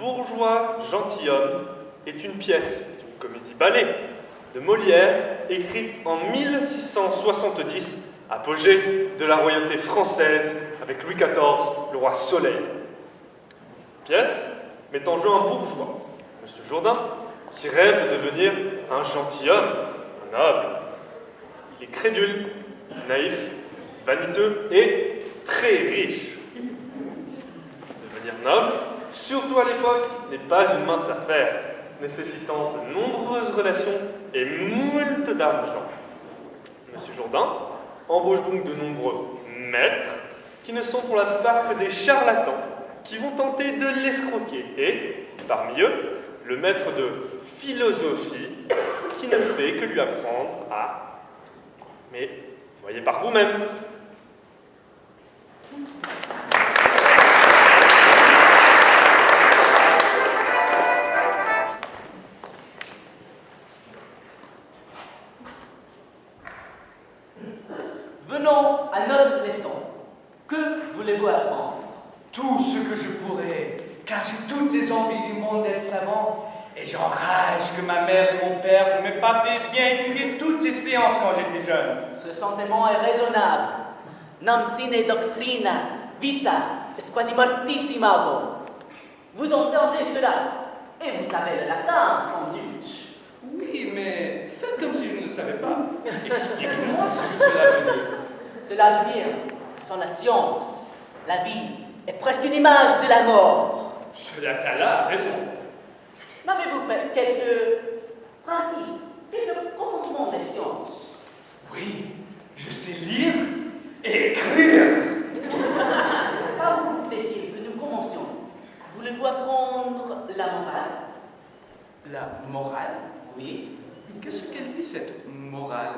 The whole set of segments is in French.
bourgeois gentilhomme est une pièce d'une comédie-ballet de Molière, écrite en 1670, apogée de la royauté française avec Louis XIV, le roi Soleil. Pièce met en jeu un bourgeois, M. Jourdain, qui rêve de devenir un gentilhomme, un noble. Il est crédule, naïf, vaniteux et très riche. Devenir noble, surtout à l'époque, n'est pas une mince affaire, nécessitant de nombreuses relations et moult d'argent. M. Jourdain embauche donc de nombreux maîtres qui ne sont pour la plupart que des charlatans qui vont tenter de l'escroquer. Et, parmi eux, le maître de philosophie qui ne fait que lui apprendre à... Mais voyez par vous-même. Venons à notre leçon. Que voulez-vous apprendre? Tout ce que je pourrais, car j'ai toutes les envies du monde d'être savant, et j'enrage que ma mère et mon père ne m'aient pas fait bien étudier toutes les séances quand j'étais jeune. Ce sentiment est raisonnable. Nam sine doctrina vita est quasi mortissima ago. Vous entendez cela? Et vous savez le latin, sans doute. Oui, mais faites comme si je ne le savais pas. Expliquez-moi ce que cela veut dire. Cela veut dire que sans la science, la vie est presque une image de la mort. Cela a raison. N'avez-vous quelques principes, quelques commencements des sciences? Oui, je sais lire et écrire. Par où plaît-il que nous commencions? Voulez-vous apprendre la morale? La morale? Oui. Qu'est-ce qu'elle dit, cette morale?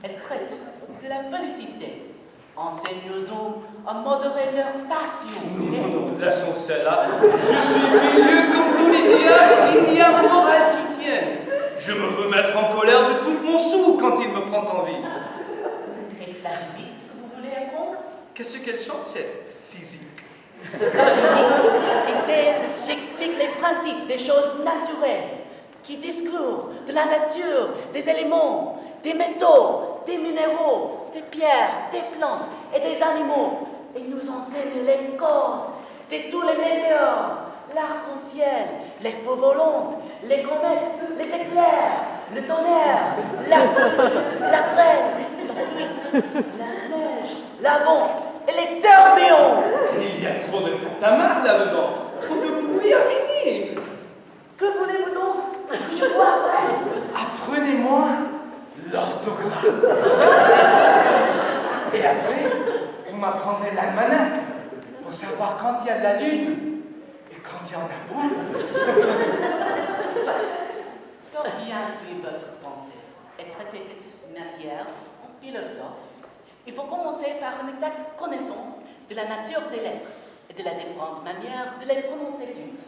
Elle traite de la félicité. Enseigne aux hommes à modérer leur passion. Non, laissons cela. Je suis milieu comme tous les diables, il n'y a morale qui tienne. Je me veux mettre en colère de tout mon sou quand il me prend en vie. Est-ce la physique que vous voulez apprendre? Qu'est-ce qu'elle chante, cette physique? La physique est celle qui explique les principes des choses naturelles, qui discourt de la nature, des éléments, des métaux, des minéraux, des pierres, des plantes et des animaux. Et nous enseigne les causes de tous les météores, l'arc-en-ciel, les feux volants, les comètes, les éclairs, le tonnerre, la poudre, la grêle, la pluie, la neige, la vent et les tourbillons. Il y a trop de tamarre là-dedans, trop de bruit à finir. Que voulez-vous donc que je dois apprendre? Apprenez-moi l'orthographe. Et après, vous m'apprendrez l'almanach pour savoir quand il y a de la lune et quand il y en a moins. Soit, pour bien suivre votre pensée et traiter cette matière en philosophe, il faut commencer par une exacte connaissance de la nature des lettres et de la différente manière de les prononcer toutes.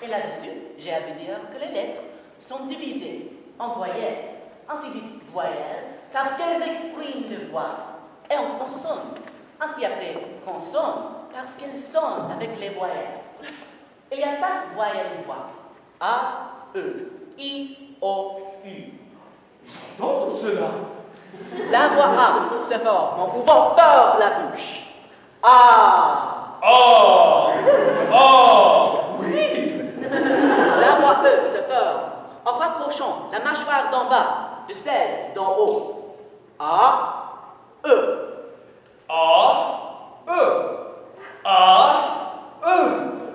Et là-dessus, j'ai à vous dire que les lettres sont divisées en voyelles, ainsi dites voyelles, parce qu'elles expriment le voix, et en consonnes, ainsi appelées consonnes, parce qu'elles sonnent avec les voyelles. Il y a 5 voyelles en voix. A, E, I, O, U. J'entends tout cela. La voix A se forme en ouvrant par la bouche. A. Oh! Oh! Oui! La voix E se forme en rapprochant la mâchoire d'en bas de celle d'en haut. A, E. A, E. A, E.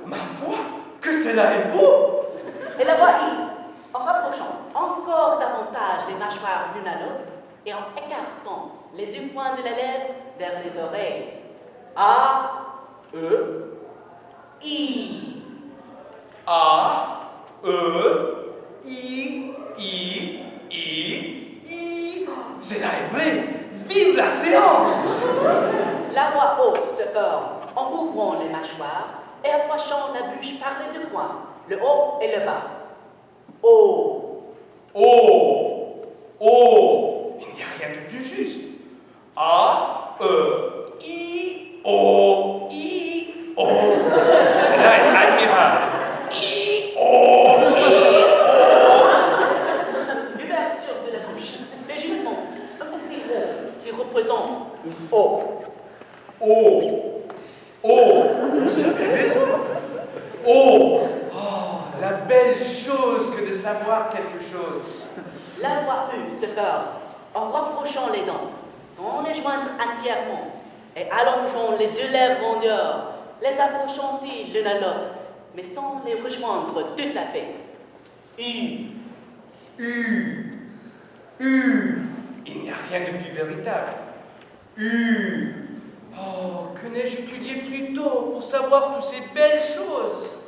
Ma foi, que cela est beau! Et la voix I en rapprochant encore davantage les mâchoires l'une à l'autre et en écartant les 2 points de la lèvre vers les oreilles. A, E, I. A, E, I, I. Cela est vrai! Vive la séance! La voix O se forme en ouvrant les mâchoires et approchant la bouche par les 2 coins, le haut et le bas. O. O, O. Il n'y a rien de plus juste. A, E, I, O, I, O. Cela est admirable. Oh, vous avez raison. Oh, la belle chose que de savoir quelque chose. La voix U se parle en rapprochant les dents, sans les joindre entièrement, et allongeant les deux lèvres en dehors, les approchant aussi l'une à l'autre, mais sans les rejoindre tout à fait. U. U. Il n'y a rien de plus véritable. Oh, que n'ai-je étudié plus tôt pour savoir toutes ces belles choses.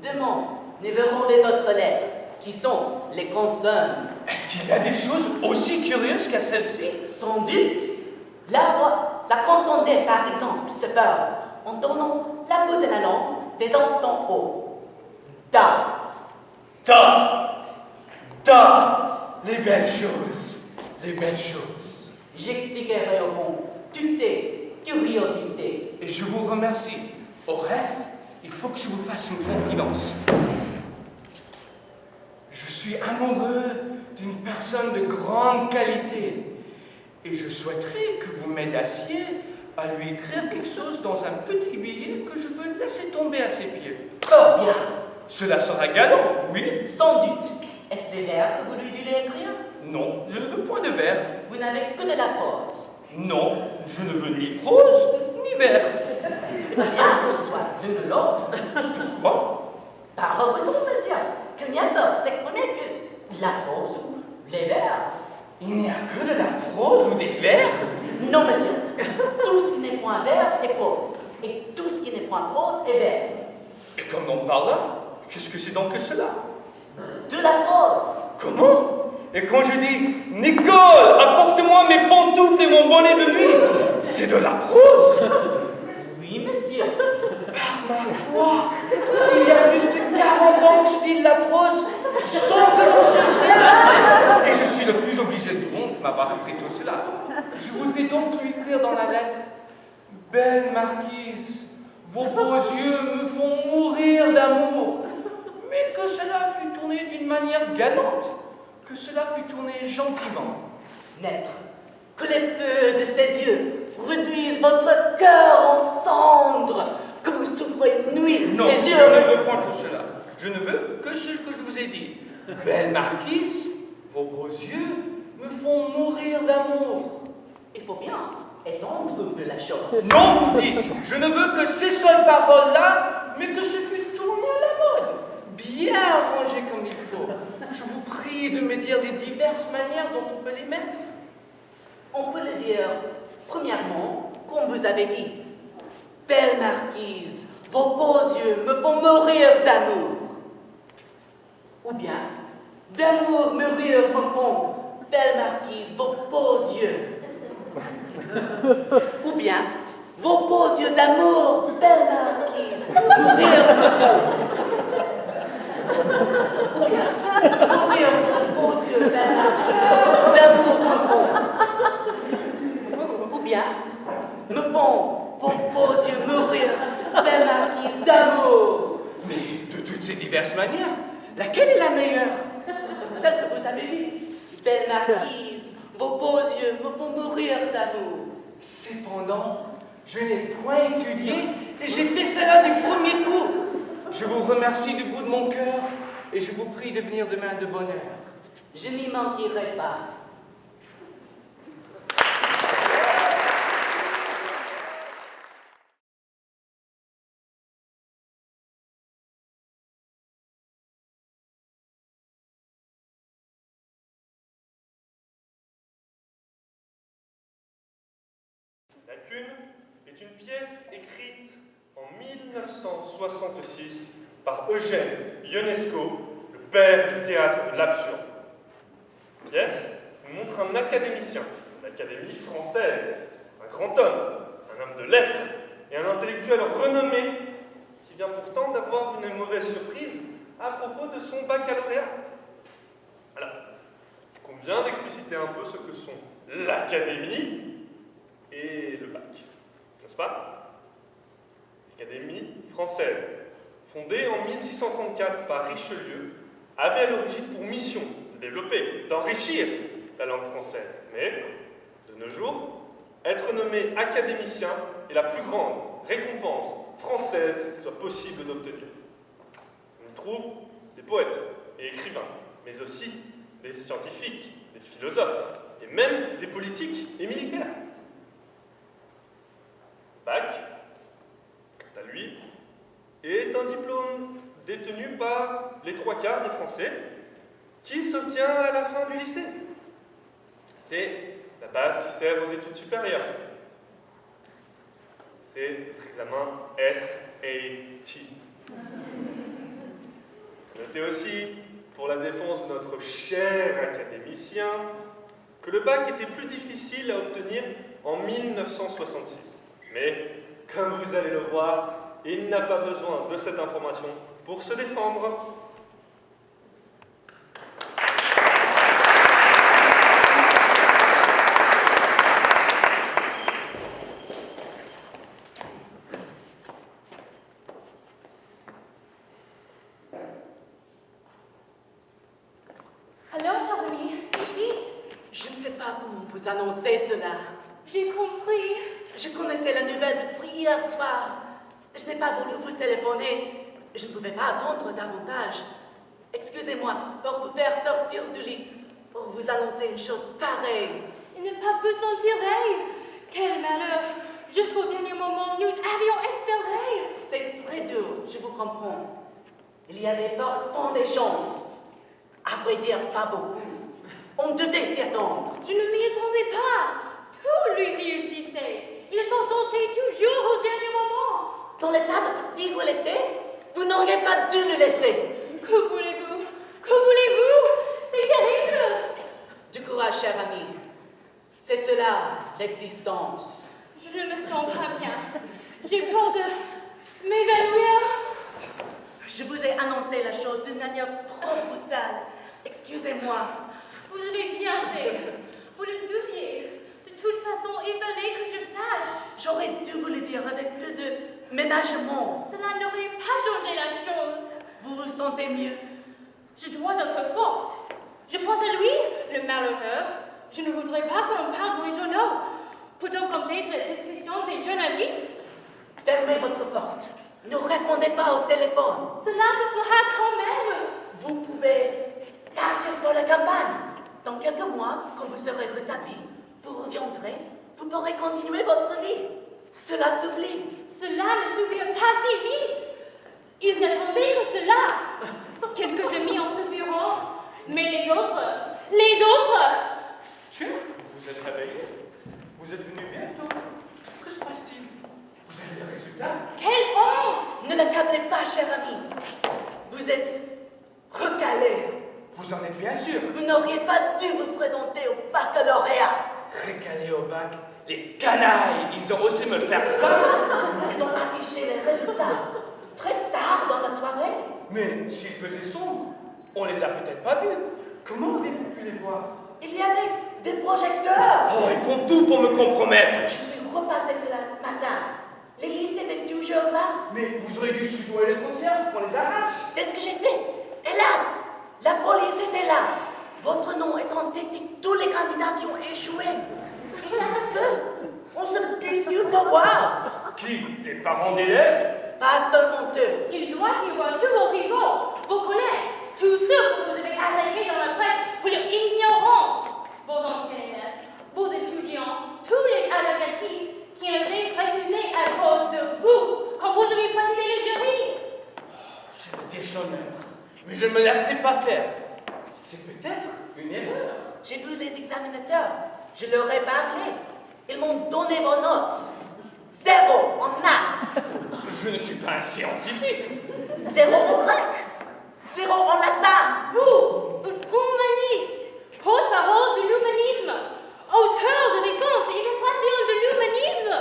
Demain, nous verrons les autres lettres, qui sont les consonnes. Est-ce qu'il y a des choses aussi curieuses qu'à celle-ci? Sans doute, la consonne D, par exemple, se parle en tournant la peau de la langue des dents en haut. Da. Les belles choses. J'expliquerai au fond toutes ces curiosités. Et je vous remercie. Au reste, il faut que je vous fasse une confidence. Je suis amoureux d'une personne de grande qualité. Et je souhaiterais que vous m'aidassiez à lui écrire quelque chose dans un petit billet que je veux laisser tomber à ses pieds. Fort bien. Cela sera galant, oui? Sans doute. Est-ce les vers que vous lui voulez écrire? Non, je ne veux point de vers. Vous n'avez que de la prose. Non, je ne veux ni prose, ni vers. Bien que ce soit l'une de l'autre. Pourquoi? Par raison, monsieur, qu'il n'y a pas s'exprimer que la prose ou les vers. Il n'y a que de la prose ou des vers? Non, monsieur. Tout ce qui n'est point vers est prose. Et tout ce qui n'est point prose est vers. Et comme on parle là, qu'est-ce que c'est donc que cela? De la prose. Comment? Et quand je dis « Nicole, apporte-moi mes pantoufles et mon bonnet de nuit », c'est de la prose? Oui, monsieur. Par ma foi, il y a plus de 40 ans que je dis de la prose sans que j'en sache rien. Et je suis le plus obligé du monde de m'avoir appris tout cela. Je voudrais donc lui écrire dans la lettre « Belle marquise, vos beaux yeux me font mourir d'amour », mais que cela fût tourné d'une manière galante, que cela fût tourné gentiment. Maître, que les feux de ses yeux réduisent votre cœur en cendres, que vous souffrez nuit Non, et je jour. ne veux point tout cela. Je ne veux que ce que je vous ai dit. Belle marquise, vos beaux yeux me font mourir d'amour. Il faut bien étendre un peu la chose. Non, vous dites, je ne veux que ces seules paroles-là, mais que ce fût tourné à la mode, bien arrangé comme il faut. Je vous prie de me dire les diverses manières dont on peut les mettre. On peut le dire, premièrement, comme vous avez dit. Belle marquise, vos beaux yeux me font mourir d'amour. Ou bien, d'amour mourir me font, belle marquise, vos beaux yeux. Ou bien, vos beaux yeux d'amour, belle marquise, mourir me font. Ou bien, mourir vos beaux yeux, belle marquise, d'amour me font. Ou bien, me font vos beaux yeux mourir, belle marquise d'amour. Mais de toutes ces diverses manières, laquelle est la meilleure? Celle que vous avez vue. Belle marquise, vos beaux yeux me font mourir d'amour. Cependant, je n'ai point étudié et j'ai fait cela du premier coup. Je vous remercie du bout de mon cœur et je vous prie de venir demain de bonne heure. Je n'y mentirai pas. La Cune est une pièce écrite en 1966 par Eugène Ionesco, le père du théâtre de l'absurde. La pièce nous montre un académicien, l'Académie française, un grand homme, un homme de lettres et un intellectuel renommé qui vient pourtant d'avoir une mauvaise surprise à propos de son baccalauréat. Alors, il convient d'expliciter un peu ce que sont l'Académie et le bac, n'est-ce pas? L'Académie française, fondée en 1634 par Richelieu, avait à l'origine pour mission de développer, d'enrichir la langue française. Mais, de nos jours, être nommé académicien est la plus grande récompense française soit possible d'obtenir. On y trouve des poètes et écrivains, mais aussi des scientifiques, des philosophes, et même des politiques et militaires. Bac, quant à lui, est un diplôme détenu par les 3/4 des Français qui s'obtient à la fin du lycée. C'est la base qui sert aux études supérieures. C'est notre examen SAT. Notez aussi, pour la défense de notre cher académicien, que le bac était plus difficile à obtenir en 1966. Mais, comme vous allez le voir, il n'a pas besoin de cette information pour se défendre. Alors, cher ami, vite. Je ne sais pas comment vous annoncer cela. J'ai compris. Je connaissais la nouvelle depuis hier soir. Je n'ai pas voulu vous téléphoner. Je ne pouvais pas attendre davantage. Excusez-moi pour vous faire sortir du lit, pour vous annoncer une chose pareille. Il n'est pas pu s'en tirer. Quel malheur. Jusqu'au dernier moment, nous avions espéré. C'est très dur, je vous comprends. Il y avait pourtant des chances. À vrai dire, pas beaucoup. On devait s'y attendre. Je ne m'y attendais pas. Tout lui réussissait. Il s'en sortait toujours au dernier moment. Dans l'état de fatigue où il était, vous n'auriez pas dû le laisser. Que voulez-vous? Que voulez-vous? C'est terrible. Du courage, cher ami. C'est cela, l'existence. Je ne me sens pas bien. J'ai peur de m'évanouir. Je vous ai annoncé la chose d'une manière trop brutale. Excusez-moi. Vous avez bien fait. Vous le deviez. De toute façon, il fallait que je sache. J'aurais dû vous le dire avec plus de ménagement. Cela n'aurait pas changé la chose. Vous vous sentez mieux? Je dois être forte. Je pense à lui, le malheureux. Je ne voudrais pas que l'on parle dans les journaux. Peut-on compter sur la discussion des journalistes? Fermez votre porte. Ne répondez pas au téléphone. Cela se sera quand même. Vous pouvez partir dans la campagne. Dans quelques mois, quand vous serez rétabli, vous reviendrez, vous pourrez continuer votre vie. Cela s'oublie. Cela ne s'oublie pas si vite. Ils n'attendaient que cela. Quelques amis en soupirant, mais les autres. Tiens, vous êtes réveillé. Vous êtes venu bientôt. Que se passe-t-il? Vous avez les résultats? Quelle honte! Ne l'accablez pas, cher ami. Vous êtes recalé. Vous en êtes bien sûr. Vous n'auriez pas dû vous présenter au baccalauréat. Récalé au bac. Les canailles, ils ont osé me faire ça. Ils ont affiché les résultats très tard dans la soirée. Mais s'il faisait sombre, on les a peut-être pas vus. Comment avez-vous pu les voir? Il y avait des projecteurs. Oh, ils font tout pour me compromettre. Je suis repassé cela matin. Les listes étaient toujours là. Mais vous auriez dû soudoyer les concierges pour les arrache. C'est ce que j'ai fait. Hélas, la police était là. Votre nom est en tête de tous les candidats qui ont échoué. Il n'y en a que. On se bouscule pour voir. Qui? Les parents d'élèves? Pas seulement eux. Il doit y avoir tous vos rivaux, vos collègues, tous ceux que vous avez attaqués dans la presse pour leur ignorance, vos anciens élèves, vos étudiants, tous les allocatifs qui ont été refusés à cause de vous, quand vous avez présidé le jury. C'est le déshonneur. Mais je ne me laisserai pas faire. C'est peut-être une erreur. J'ai vu les examinateurs. Je leur ai parlé. Ils m'ont donné vos notes. 0 en maths. Je ne suis pas un scientifique. 0 en grec. 0 en latin. Vous, humaniste, porte-parole de l'humanisme, auteur de défense et illustration de l'humanisme.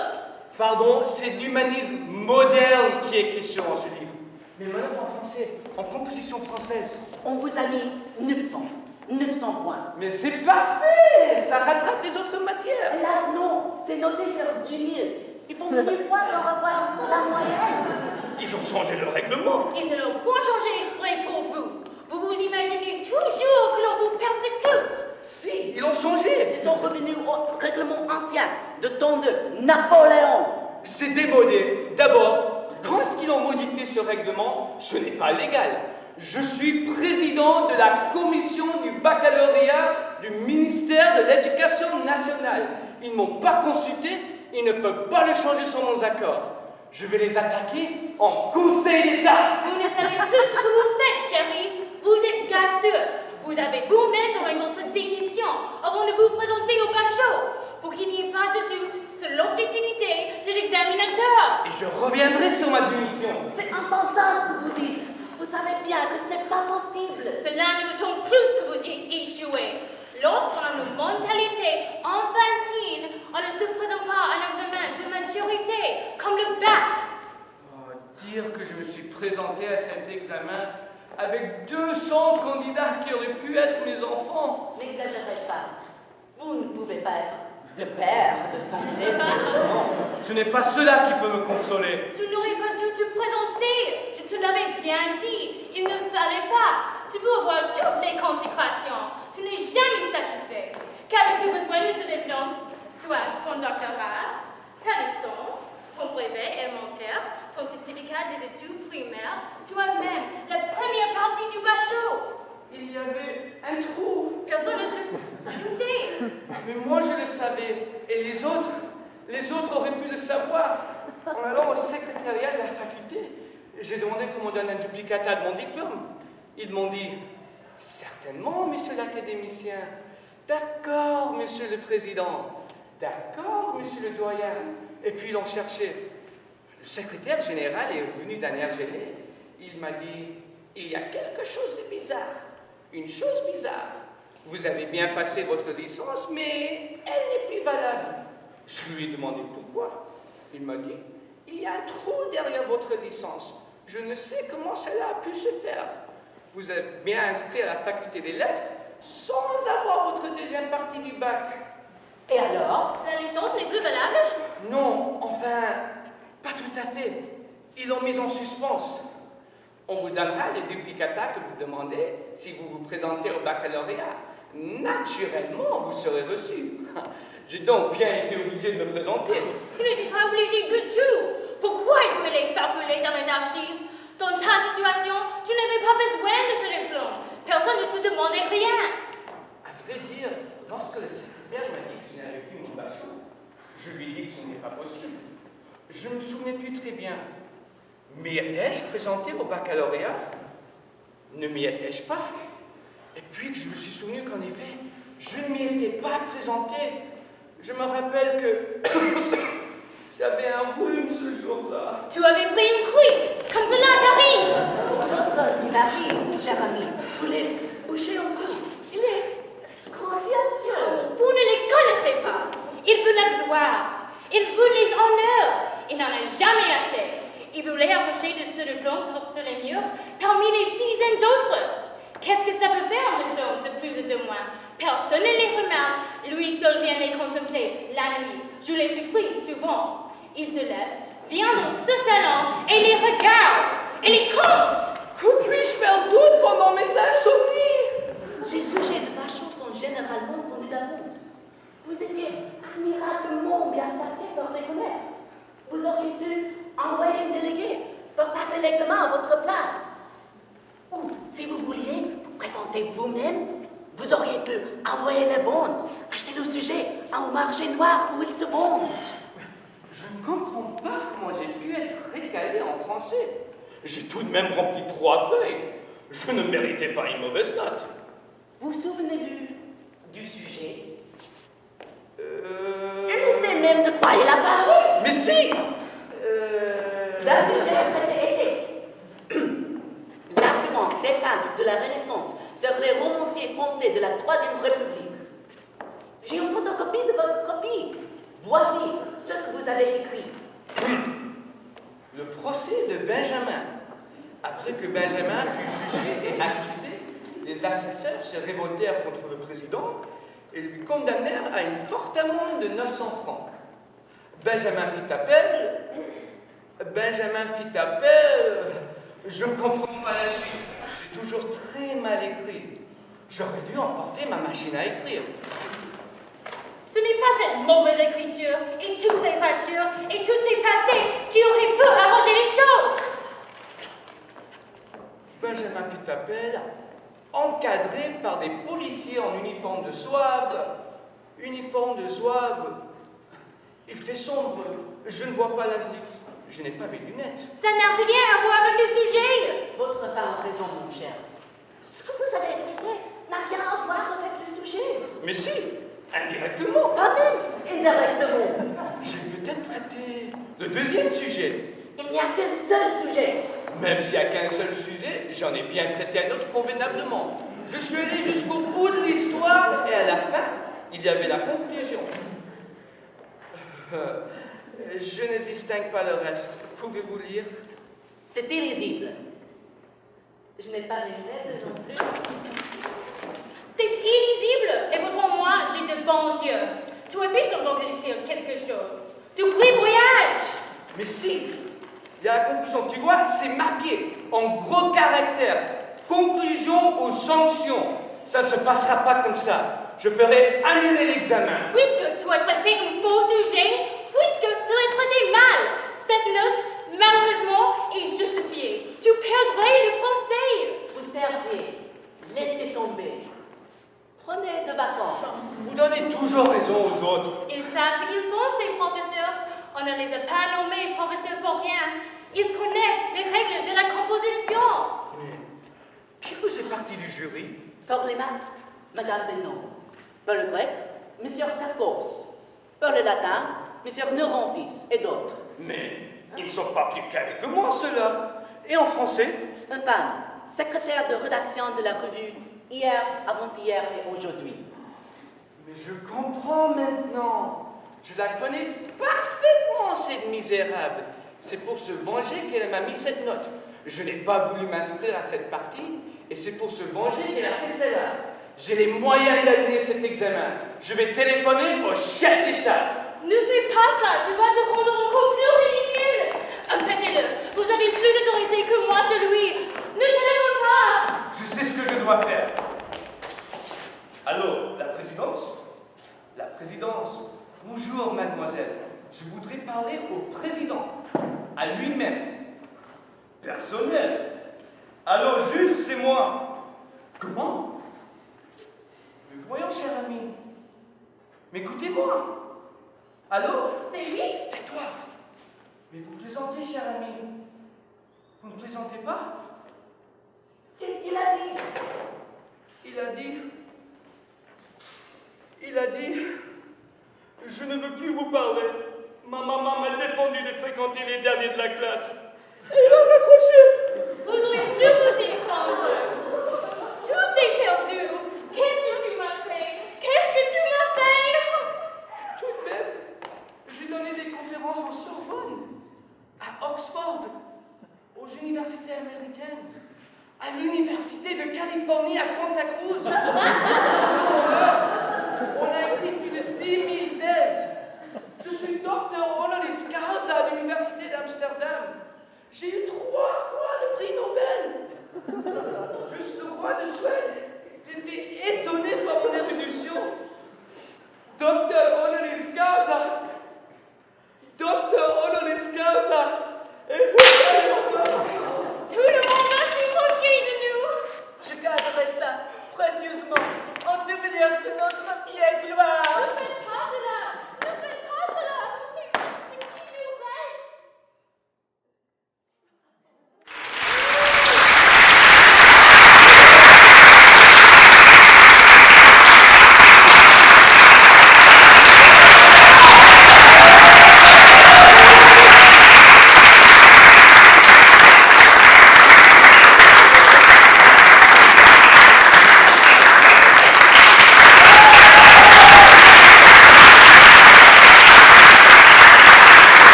Pardon, c'est l'humanisme moderne qui est question dans ce livre. Mais madame, en français, en composition française. On vous a mis 900. 900 points. Mais c'est parfait. Ça rattrape les autres matières. Hélas, non. C'est noté sur 10 000. Il faut 1000 points pour avoir la moyenne. Ils ont changé le règlement. Ils ne l'ont point changé exprès pour vous. Vous vous imaginez toujours que l'on vous persécute. Si, ils ont changé. Ils sont revenus au règlement ancien, de temps de Napoléon. C'est démodé. D'abord, quand est-ce qu'ils ont modifié ce règlement? Ce n'est pas légal. Je suis président de la commission du baccalauréat du ministère de l'Éducation nationale. Ils ne m'ont pas consulté, ils ne peuvent pas le changer sans mon accord. Je vais les attaquer en Conseil d'État. Vous ne savez plus ce que vous faites, chérie. Vous êtes gâteux. Vous avez vous-même donné votre démission avant de vous présenter au bachot, pour qu'il n'y ait pas de doute sur l'objectivité de l'examinateur. Et je reviendrai sur ma démission. C'est important ce que vous dites. Vous savez bien que ce n'est pas possible. Cela ne me tombe plus que vous dites échouer. Lorsqu'on a une mentalité enfantine, on ne se présente pas à un examen de maturité, comme le bac. Oh, dire que je me suis présenté à cet examen avec 200 candidats qui auraient pu être mes enfants. N'exagérez pas. Vous ne pouvez pas être le père de son élève. Ce n'est pas cela qui peut me consoler. Tu n'aurais pas dû te présenter. Je te l'avais bien dit. Il ne fallait pas. Tu peux avoir toutes les consécrations. Tu n'es jamais satisfait. Qu'avais-tu besoin de ce diplôme? Tu as ton doctorat, ta licence, ton brevet élémentaire, ton certificat des études primaires. Tu as même la première partie du bachot. Il y avait un trou. Personne ne te doutait. Mais moi je le savais. Et les autres auraient pu le savoir. En allant au secrétariat de la faculté, j'ai demandé qu'on me donne un duplicata de mon diplôme. Ils m'ont dit, certainement, monsieur l'académicien. D'accord, monsieur le président. D'accord, monsieur le doyen. Et puis ils l'ont cherché. Le secrétaire général est revenu d'un air gêné. Il m'a dit, il y a quelque chose de bizarre. Une chose bizarre. Vous avez bien passé votre licence, mais elle n'est plus valable. Je lui ai demandé pourquoi. Il m'a dit, il y a un trou derrière votre licence. Je ne sais comment cela a pu se faire. Vous êtes bien inscrit à la faculté des lettres sans avoir votre deuxième partie du bac. Et alors? La licence n'est plus valable? Non, enfin, pas tout à fait. Ils l'ont mise en suspens. On vous donnera le duplicata que vous demandez si vous vous présentez au baccalauréat. Naturellement, vous serez reçu. J'ai donc bien été obligé de me présenter. Tu n'étais pas obligé de tout. Pourquoi tu me l'as farfelé dans les archives? Dans ta situation, tu n'avais pas besoin de ce diplôme. Personne ne te demandait rien. À vrai dire, lorsque le secrétaire m'a dit que je n'avais plus mon bachot, je lui ai dit que ce n'était pas possible. Je ne me souvenais plus très bien. M'y étais-je présenté au baccalauréat? Ne m'y étais-je pas? Et puis que je me suis souvenu qu'en effet, je ne m'y étais pas présenté. Je me rappelle que j'avais un rhume ce jour-là. Tu avais pris une cuite, comme cela t'arrive. Votre mari, cher ami, voulait boucher en trou. Il est consciencieux. Vous ne les connaissez pas. Il veut la gloire. Il veut les honneurs. Il n'en a jamais assez. Il voulait accrocher de ce diplôme sur les murs parmi les dizaines d'autres. Qu'est-ce que ça peut faire un diplôme de plus ou de moins? Personne ne les remarque. Lui seul vient les contempler la nuit. Je les surpris souvent. Il se lève, vient dans ce salon et les regarde et les compte. Que puis-je faire d'autre pendant mes insomnies? Les sujets de bachot sont généralement connus d'avance. Vous étiez admirablement bien placé pour les connaître. Vous auriez pu envoyer une déléguée pour passer l'examen à votre place. Ou, si vous vouliez vous présenter vous-même, vous auriez pu envoyer les bons, acheter le sujet au marché noir où ils se vendent. Je ne comprends pas comment j'ai pu être récalé en français. J'ai tout de même rempli 3 feuilles. Je ne méritais pas une mauvaise note. Vous souvenez-vous du sujet? Essayez même de croire il a parlé. Mais si! Le sujet était l'influence des peintres de la Renaissance sur les romanciers français de la Troisième République. J'ai une photocopie de votre copie. Voici ce que vous avez écrit. Le procès de Benjamin. Après que Benjamin fut jugé et acquitté, les assesseurs se révoltèrent contre le président et lui condamnèrent à une forte amende de 900 francs. Benjamin fit appel. Je ne comprends pas la suite. J'ai toujours très mal écrit. J'aurais dû emporter ma machine à écrire. Ce n'est pas cette mauvaise écriture et toutes ces ratures et toutes ces pâtés qui auraient pu arranger les choses. Benjamin fit appel, encadré par des policiers en uniforme de zouave. Uniforme de zouave. Il fait sombre. Je ne vois pas la nuit. Je n'ai pas mes lunettes. Ça n'a rien à voir avec le sujet. Votre femme a raison, mon cher. Ce que vous avez traité n'a rien à voir avec le sujet. Mais si, indirectement. Pas même indirectement. J'ai peut-être traité le deuxième sujet. Il n'y a qu'un seul sujet. Même s'il n'y a qu'un seul sujet, j'en ai bien traité un autre convenablement. Je suis allé jusqu'au bout de l'histoire et à la fin, il y avait la conclusion. Je ne distingue pas le reste. Pouvez-vous lire? C'est illisible. Je n'ai pas les lunettes non plus. C'est illisible. Et pourtant, moi, j'ai de bons yeux. Tu as fait semblant d'écrire quelque chose. Du gribouillage. Mais si, il y a la conclusion. Tu vois, c'est marqué en gros caractères. Conclusion aux sanctions. Ça ne se passera pas comme ça. Je ferai annuler l'examen. Puisque tu as traité un faux sujet, puisque tu l'as traité mal, cette note, malheureusement, est justifiée. Tu perdrais le procès. Vous perdez. Laissez tomber. Prenez de vacances. Vous donnez toujours raison aux autres. Ils savent ce qu'ils font, ces professeurs. On ne les a pas nommés professeurs pour rien. Ils connaissent les règles de la composition. Mais qui faisait partie du jury? Pour les maths, Madame Bénon. Pour le grec, Monsieur Tacos. Pour le latin, Monsieur Neurontis et d'autres. Mais ils ne sont pas plus calés que moi, ceux-là. Et en français? Un femme, secrétaire de rédaction de la revue hier, avant-hier et aujourd'hui. Mais je comprends maintenant. Je la connais parfaitement, cette misérable. C'est pour se venger qu'elle m'a mis cette note. Je n'ai pas voulu m'inscrire à cette partie, et c'est pour se venger qu'elle a fait celle-là. J'ai les moyens d'annuler cet examen. Je vais téléphoner au chef d'État. Ne fais pas ça, tu vas te rendre encore plus ridicule. Empêchez-le, vous avez plus d'autorité que moi, celui. Ne téléphone pas. Je sais ce que je dois faire. Allô, la présidence? La présidence. Bonjour, mademoiselle. Je voudrais parler au président, à lui-même. Personnel. Allô, Jules, c'est moi. Comment? Mais voyons, cher ami. Mais écoutez-moi. Allô? C'est lui? Tais-toi. Mais vous plaisantez, cher ami. Vous ne plaisantez pas? Qu'est-ce qu'il a dit? Il a dit... Je ne veux plus vous parler. Ma maman m'a défendu de fréquenter les derniers de la classe. Et il a raccroché. Vous auriez dû vous y attendre. Tout est perdu. Qu'est-ce que tu m'as fait? Qu'est-ce que tu m'as fait? Tout de même, j'ai donné des conférences en Sorbonne, à Oxford, aux universités américaines, à l'université de Californie à Santa Cruz. Sur mon œuvre, on a écrit plus de 10 000 thèses. Je suis docteur honoris causa à l'université d'Amsterdam. J'ai eu 3 fois le prix Nobel. Juste le roi de Suède était étonné par mon érudition. Docteur honoris causa. Docteur